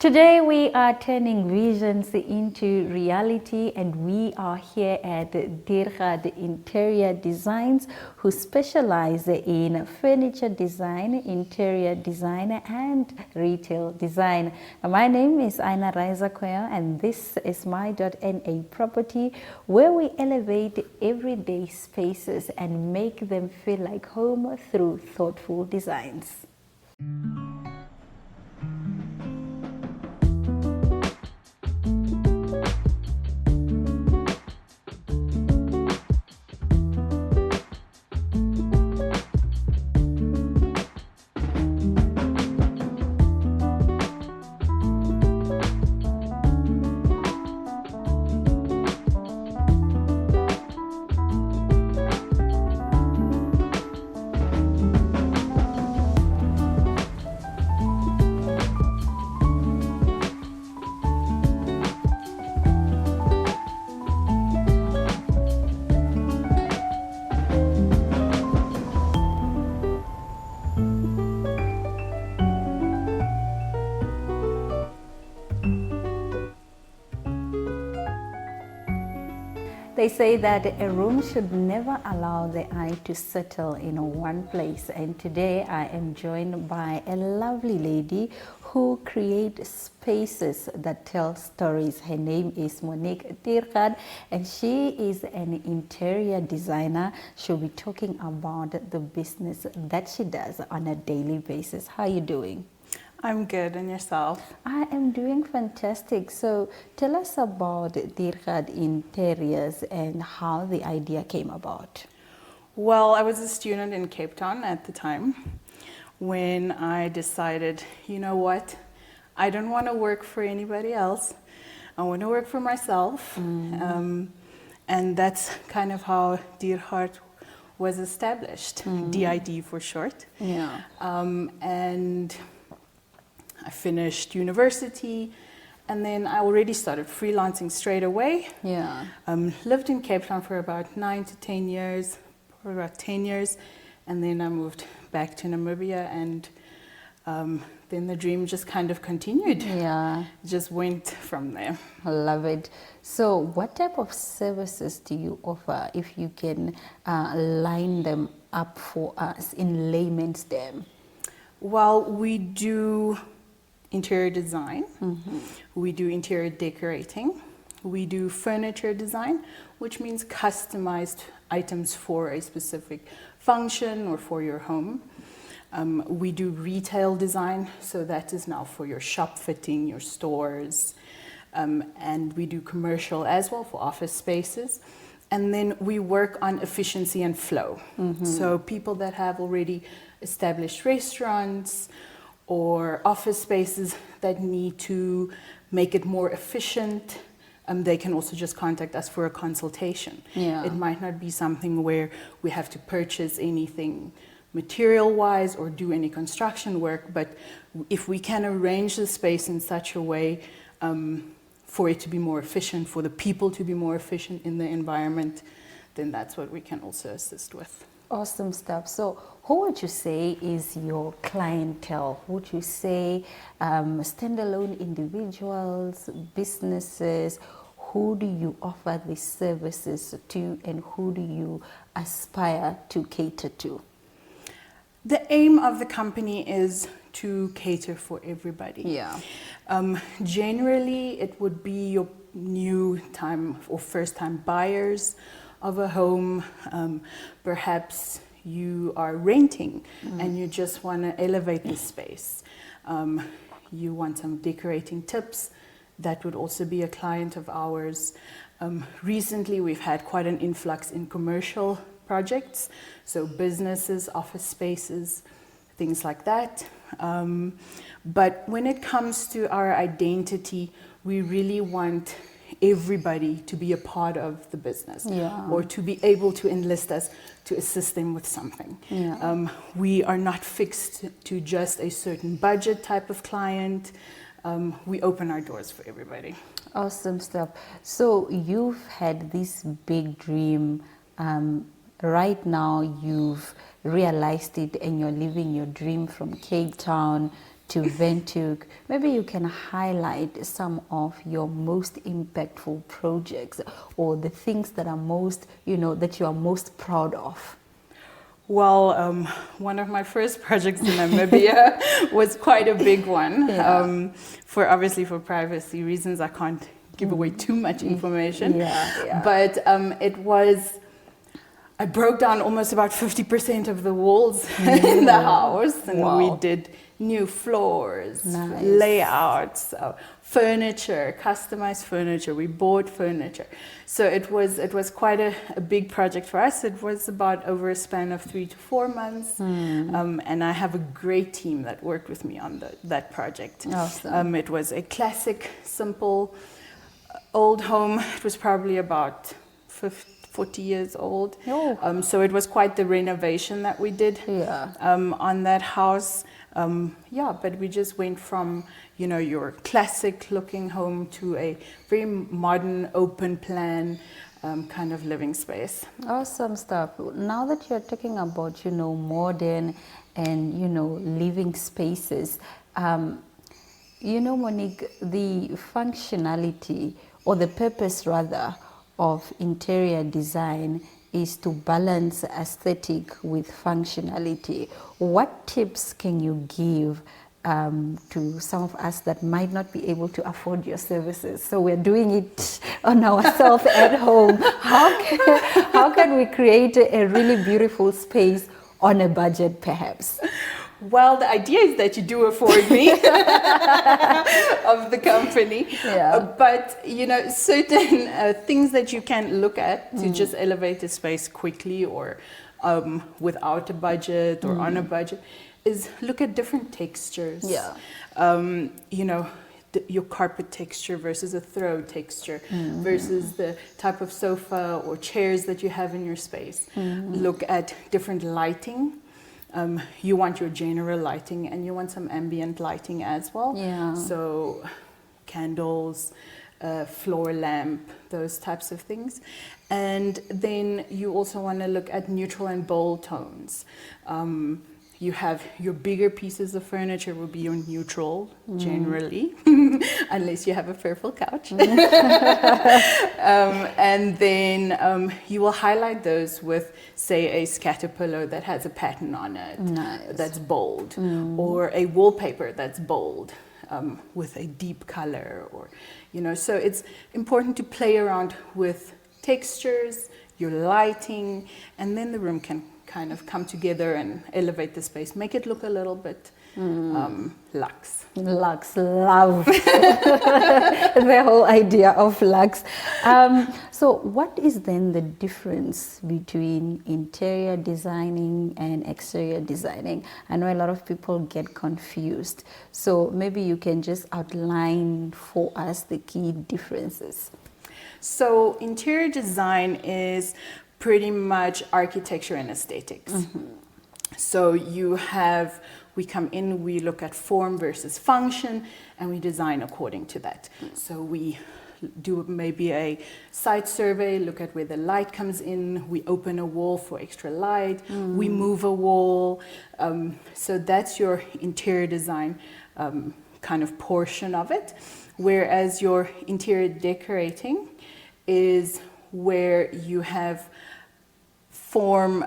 Today we are turning visions into reality, and we are here at Diergaardt Interior Designs, who specialize in furniture design, interior design and retail design. My name is My.na, and this is My.na property, where we elevate everyday spaces and make them feel like home through thoughtful designs. They say that a room should never allow the eye to settle in one place, and today I am joined by a lovely lady who creates spaces that tell stories. Her name is Diergaardt, and she is an interior designer. She'll be talking about the business that she does on a daily basis. How are you doing? I'm good, and yourself? I am doing fantastic. So tell us about Diergaardt Interiors and how the idea came about. Well, I was a student in Cape Town at the time when I decided, you know what, I don't want to work for anybody else. I want to work for myself. And that's kind of how Diergaardt was established, DID for short. Yeah. And I finished university, and then I already started freelancing straight away. Yeah. Lived in Cape Town for about 9 to 10 years, for about 10 years, and then I moved back to Namibia, and then the dream just kind of continued. Yeah. Just went from there. I love it. So what type of services do you offer, if you can line them up for us in layman's terms? Well, we do interior design, we do interior decorating, we do furniture design, which means customized items for a specific function or for your home. We do retail design, so that is now for your shop fitting, your stores, and we do commercial as well for office spaces. And then we work on efficiency and flow. So people that have already established restaurants or office spaces that need to make it more efficient, they can also just contact us for a consultation. Yeah. It might not be something where we have to purchase anything material-wise or do any construction work, but if we can arrange the space in such a way for it to be more efficient, for the people to be more efficient in the environment, then that's what we can also assist with. Awesome stuff. So who would you say is your clientele? Would you say standalone individuals, businesses? Who do you offer these services to, and who do you aspire to cater to? The aim of the company is to cater for everybody. Yeah. Generally, it would be your new time or first time buyers of a home. Perhaps you are renting and you just want to elevate the space. You want some decorating tips. That would also be a client of ours. Recently, we've had quite an influx in commercial projects, so businesses, office spaces, things like that. But when it comes to our identity, we really want everybody to be a part of the business, or to be able to enlist us to assist them with something. We are not fixed to just a certain budget type of client. We open our doors for everybody. Awesome stuff. So you've had this big dream. Right now you've realized it and you're living your dream from Cape Town to Windhoek. Maybe you can highlight some of your most impactful projects or the things that are most, that you are most proud of. Well, one of my first projects in Namibia was quite a big one. Yeah. Obviously for privacy reasons, I can't give away too much information. Yeah. But I broke down almost about 50% of the walls in the house, and we did new floors, layouts, furniture, customized furniture. We bought furniture. So it was quite a big project for us. It was about over a span of 3 to 4 months. And I have a great team that worked with me on that project. Awesome. It was a classic, simple, old home. It was probably about 40 years old. Oh. So it was quite the renovation that we did on that house. But we just went from, your classic looking home to a very modern, open plan kind of living space. Awesome stuff. Now that you're talking about, modern and, living spaces, Monique, the functionality or the purpose rather of interior design is to balance aesthetic with functionality. What tips can you give to some of us that might not be able to afford your services? So we're doing it on ourselves at home. How can we create a really beautiful space on a budget perhaps? Well, the idea is that you do afford me of the company. But, certain things that you can look at to just elevate the space quickly or without a budget or on a budget is look at different textures. Your carpet texture versus a throw texture versus the type of sofa or chairs that you have in your space. Look at different lighting. You want your general lighting and you want some ambient lighting as well. So candles, floor lamp, those types of things. And then you also want to look at neutral and bold tones. You have your bigger pieces of furniture will be your neutral generally, unless you have a purple couch. And then you will highlight those with, say, a scatter pillow that has a pattern on it that's bold, or a wallpaper that's bold with a deep color, or So it's important to play around with textures, your lighting, and then the room can kind of come together and elevate the space, make it look a little bit luxe. Luxe, love the whole idea of luxe. So what is then the difference between interior designing and exterior designing? I know a lot of people get confused. So maybe you can just outline for us the key differences. So interior design is pretty much architecture and aesthetics. So we come in, we look at form versus function, and we design according to that. So we do maybe a site survey, look at where the light comes in, we open a wall for extra light, we move a wall. So that's your interior design kind of portion of it. Whereas your interior decorating is where you have form,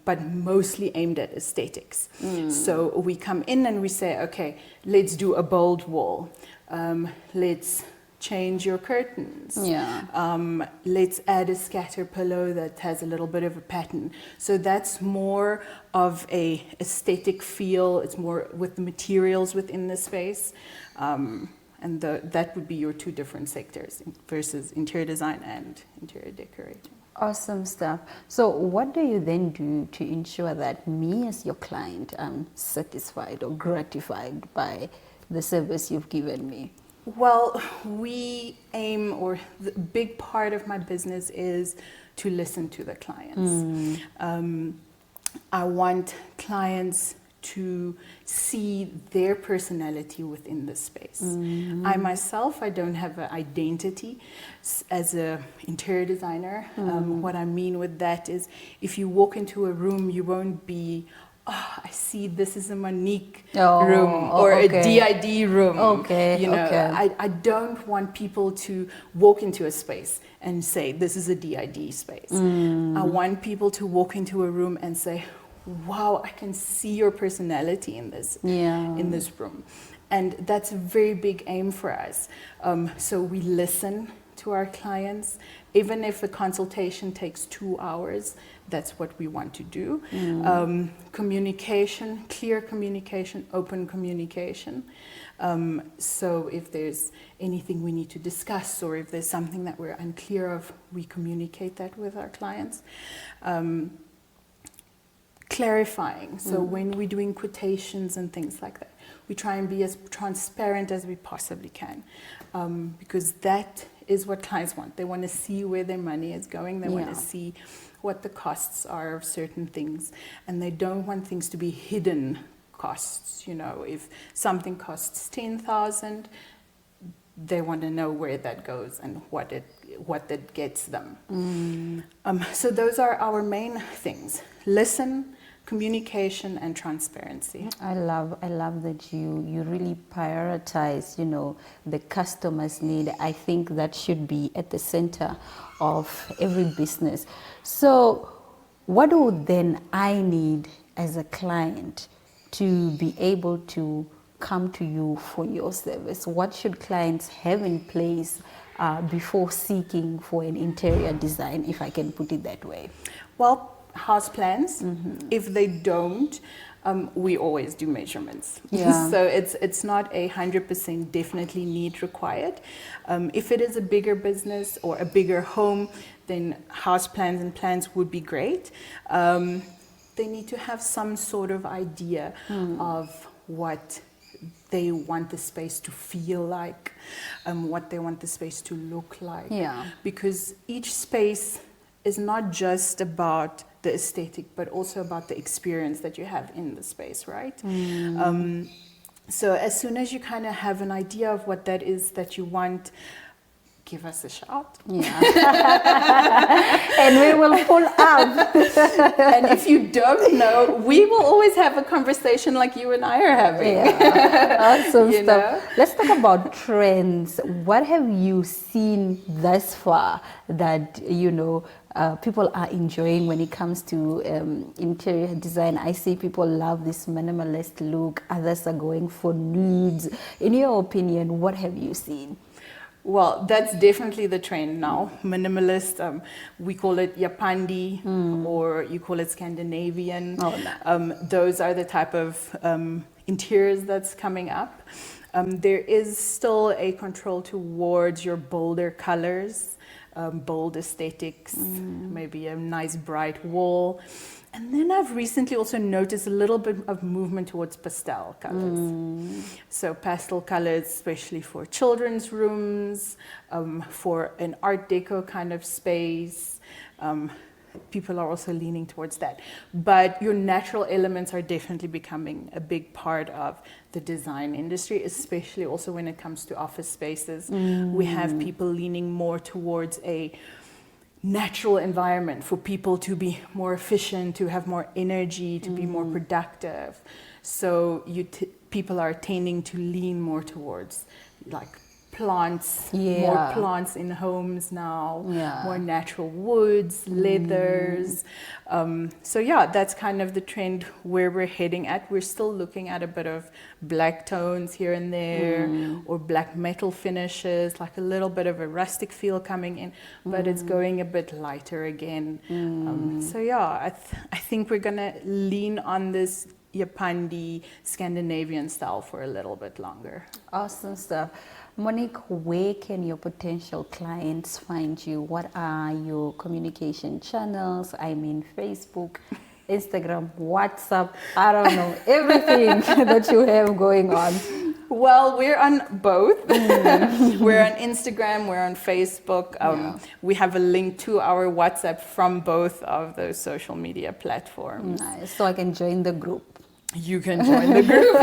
but mostly aimed at aesthetics. So we come in and we say, okay, let's do a bold wall. Let's change your curtains. Let's add a scatter pillow that has a little bit of a pattern. So that's more of a aesthetic feel. It's more with the materials within the space. And that would be your two different sectors versus interior design and interior decorating. Awesome stuff. So what do you then do to ensure that me as your client am satisfied or gratified by the service you've given me? Well, we aim, or the big part of my business is to listen to the clients. I want clients to see their personality within the space. I myself, I don't have an identity as an interior designer. What I mean with that is if you walk into a room, you won't be oh, I see this is a Monique Oh, room or okay. a DID room. Okay, You know, okay. I don't want people to walk into a space and say, this is a DID space. I want people to walk into a room and say, wow, I can see your personality in this, in this room. And that's a very big aim for us. So we listen to our clients. Even if the consultation takes 2 hours, that's what we want to do. Communication, clear communication, open communication. So if there's anything we need to discuss or if there's something that we're unclear of, we communicate that with our clients. Clarifying. So when we're doing quotations and things like that, we try and be as transparent as we possibly can, because that is what clients want. They want to see where their money is going. They want to see what the costs are of certain things, and they don't want things to be hidden costs. You know, if something costs 10,000, they want to know where that goes and what that gets them. So those are our main things: listen, communication, and transparency. I love that you really prioritize, you know, the customer's need. I think that should be at the center of every business. So what would then I need as a client to be able to come to you for your service? What should clients have in place before seeking for an interior design, if I can put it that way? Well, house plans. If they don't, we always do measurements. So it's not 100% definitely need required. If it is a bigger business or a bigger home, then house plans and plans would be great. They need to have some sort of idea of what they want the space to feel like, what they want the space to look like. Because each space is not just about the aesthetic, but also about the experience that you have in the space, right? So as soon as you kind of have an idea of what that is that you want, give us a shout. And we will pull up. And if you don't know, we will always have a conversation like you and I are having. Awesome You stuff. know? Let's talk about trends. What have you seen thus far that, you know, people are enjoying when it comes to interior design? I see people love this minimalist look. Others are going for nudes. In your opinion, what have you seen? Well, that's definitely the trend now. Minimalist, we call it Japandi, or you call it Scandinavian. Those are the type of interiors that's coming up. There is still a control towards your bolder colors, bold aesthetics, maybe a nice bright wall. And then I've recently also noticed a little bit of movement towards pastel colors. So pastel colors, especially for children's rooms, for an art deco kind of space. People are also leaning towards that. But your natural elements are definitely becoming a big part of the design industry, especially also when it comes to office spaces. We have people leaning more towards a natural environment for people to be more efficient, to have more energy, to be more productive. So people are tending to lean more towards like plants, more plants in homes now, more natural woods, leathers. So that's kind of the trend where we're heading at. We're still looking at a bit of black tones here and there, or black metal finishes, like a little bit of a rustic feel coming in, but it's going a bit lighter again. So I think we're gonna lean on this Japandi Scandinavian style for a little bit longer. Awesome stuff. Monique, where can your potential clients find you? What are your communication channels? I mean, Facebook, Instagram, WhatsApp, I don't know, everything that you have going on. Well, we're on both. We're on Instagram, we're on Facebook. We have a link to our WhatsApp from both of those social media platforms. Nice. So I can join the group. You can join the group.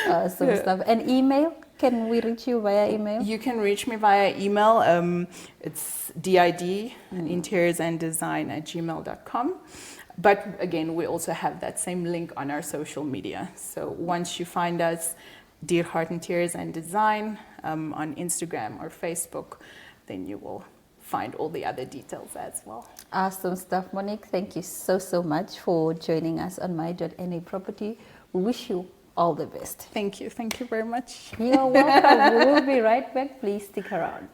Awesome stuff. And email? Can we reach you via email? You can reach me via email. It's DID, Interiors and Design @gmail.com. But again, we also have that same link on our social media. So once you find us, Diergaardt Interiors and Design, on Instagram or Facebook, then you will find all the other details as well. Awesome stuff, Monique. Thank you so much for joining us on My.na Property. We wish you all the best. Thank you very much. You're welcome. We will be right back. Please stick around.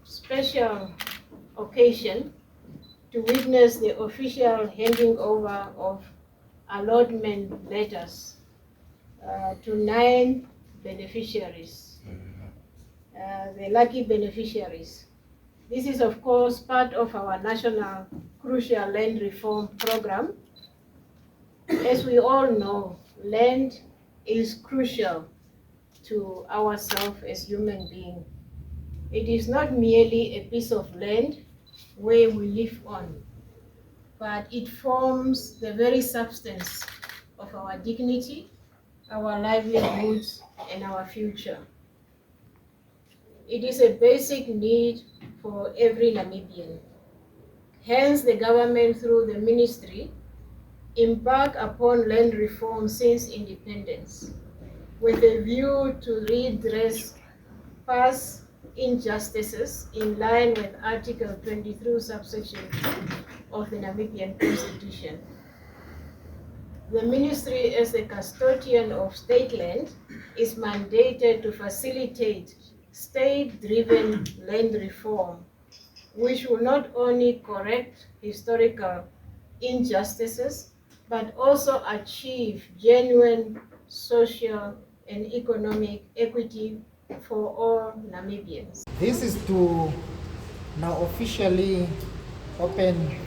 Special occasion to witness the official handing over of allotment letters to 9 beneficiaries, the lucky beneficiaries. This is, of course, part of our national crucial land reform program. As we all know, land is crucial to ourselves as human beings. It is not merely a piece of land where we live on, but it forms the very substance of our dignity, our livelihoods, and our future. It is a basic need for every Namibian. Hence, the government, through the ministry, embarked upon land reform since independence, with a view to redress past injustices in line with Article 23, subsection 2 of the Namibian Constitution. The ministry, as the custodian of state land, is mandated to facilitate state-driven land reform, which will not only correct historical injustices, but also achieve genuine social and economic equity for all Namibians. This is to now officially open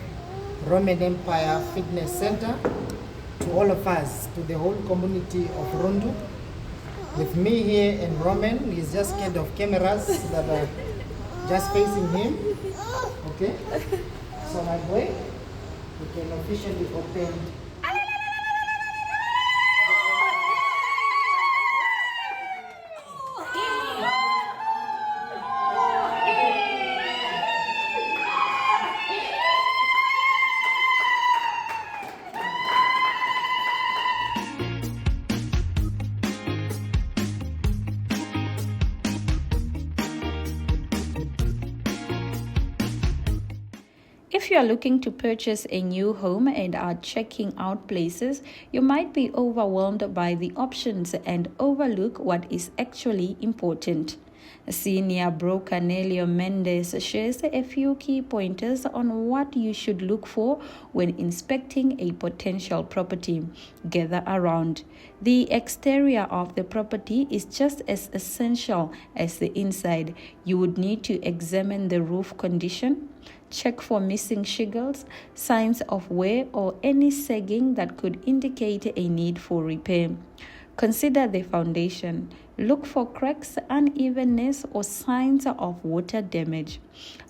Roman Empire Fitness Center to all of us, to the whole community of Rundu. With me here in Roman, he's just scared of cameras that are just facing him. Okay? So my boy, we can officially open If you are looking to purchase a new home and are checking out places, you might be overwhelmed by the options and overlook what is actually important. Senior broker Nelio Mendes shares a few key pointers on what you should look for when inspecting a potential property. Gather around. The exterior of the property is just as essential as the inside. You would need to examine the roof condition, check for missing shingles, signs of wear, or any sagging that could indicate a need for repair. Consider the foundation. Look for cracks, unevenness, or signs of water damage.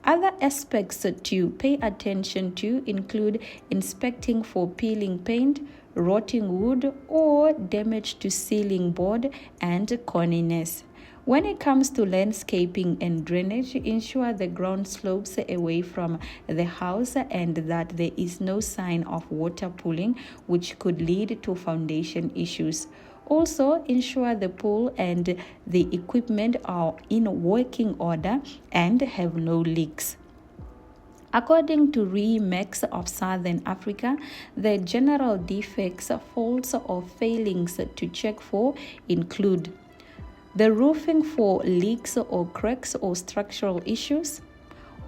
Other aspects to pay attention to include inspecting for peeling paint, rotting wood, or damage to ceiling board and corniness. When it comes to landscaping and drainage, ensure the ground slopes away from the house and that there is no sign of water pooling, which could lead to foundation issues. Also, ensure the pool and the equipment are in working order and have no leaks. According to RE/MAX of Southern Africa, the general defects, faults, or failings to check for include the roofing for leaks or cracks or structural issues,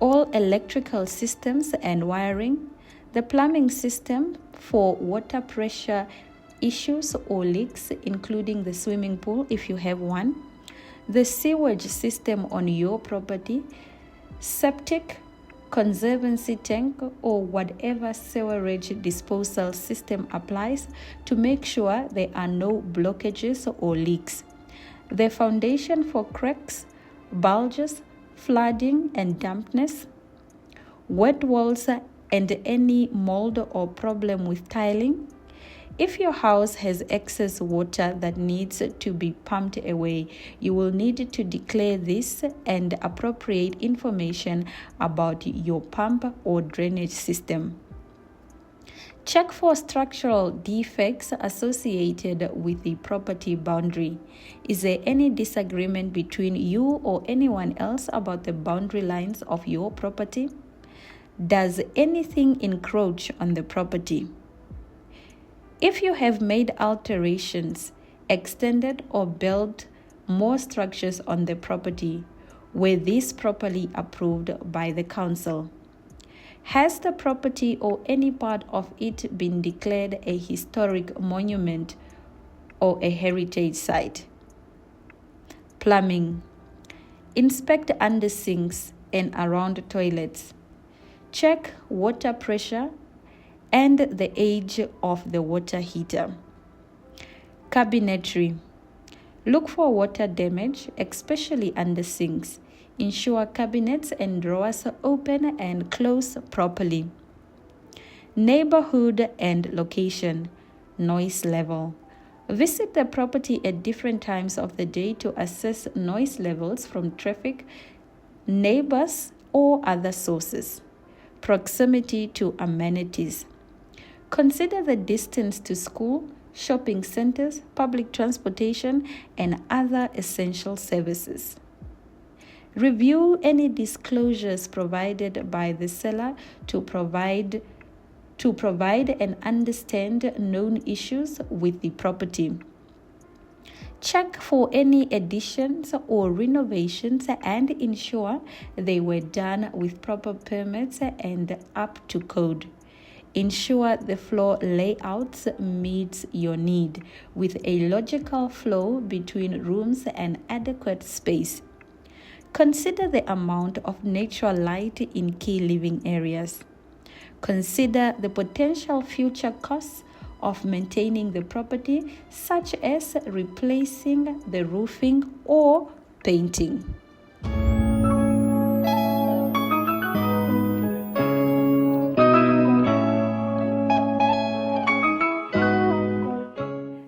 all electrical systems and wiring, the plumbing system for water pressure issues or leaks, including the swimming pool if you have one, the sewage system on your property, septic, conservancy tank, or whatever sewerage disposal system applies to make sure there are no blockages or leaks. the foundation for cracks, bulges, flooding and dampness, wet walls and any mold or problem with tiling. If your house has excess water that needs to be pumped away, you will need to declare this and appropriate information about your pump or drainage system. Check for structural defects associated with the property boundary. Is there any disagreement between you or anyone else about the boundary lines of your property? Does anything encroach on the property? If you have made alterations, extended or built more structures on the property, were these properly approved by the council? Has the property or any part of it been declared a historic monument or a heritage site? Plumbing. Inspect under sinks and around toilets. Check water pressure and the age of the water heater. Cabinetry. Look for water damage, especially under sinks. Ensure cabinets and drawers open and close properly. Neighborhood and location. Noise level. Visit the property at different times of the day to assess noise levels from traffic, neighbors, or other sources. Proximity to amenities. Consider the distance to school, shopping centers, public transportation, and other essential services. Review any disclosures provided by the seller to provide and understand known issues with the property. Check for any additions or renovations and ensure they were done with proper permits and up to code. Ensure the floor layouts meets your need with a logical flow between rooms and adequate space. Consider the amount of natural light in key living areas. Consider the potential future costs of maintaining the property, such as replacing the roofing or painting.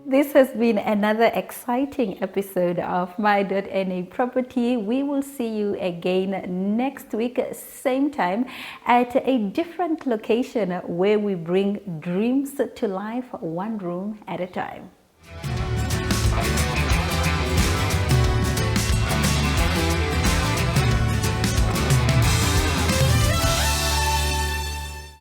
This has been another exciting episode of My.na Property. We will see you again next week, same time, at a different location where we bring dreams to life, one room at a time.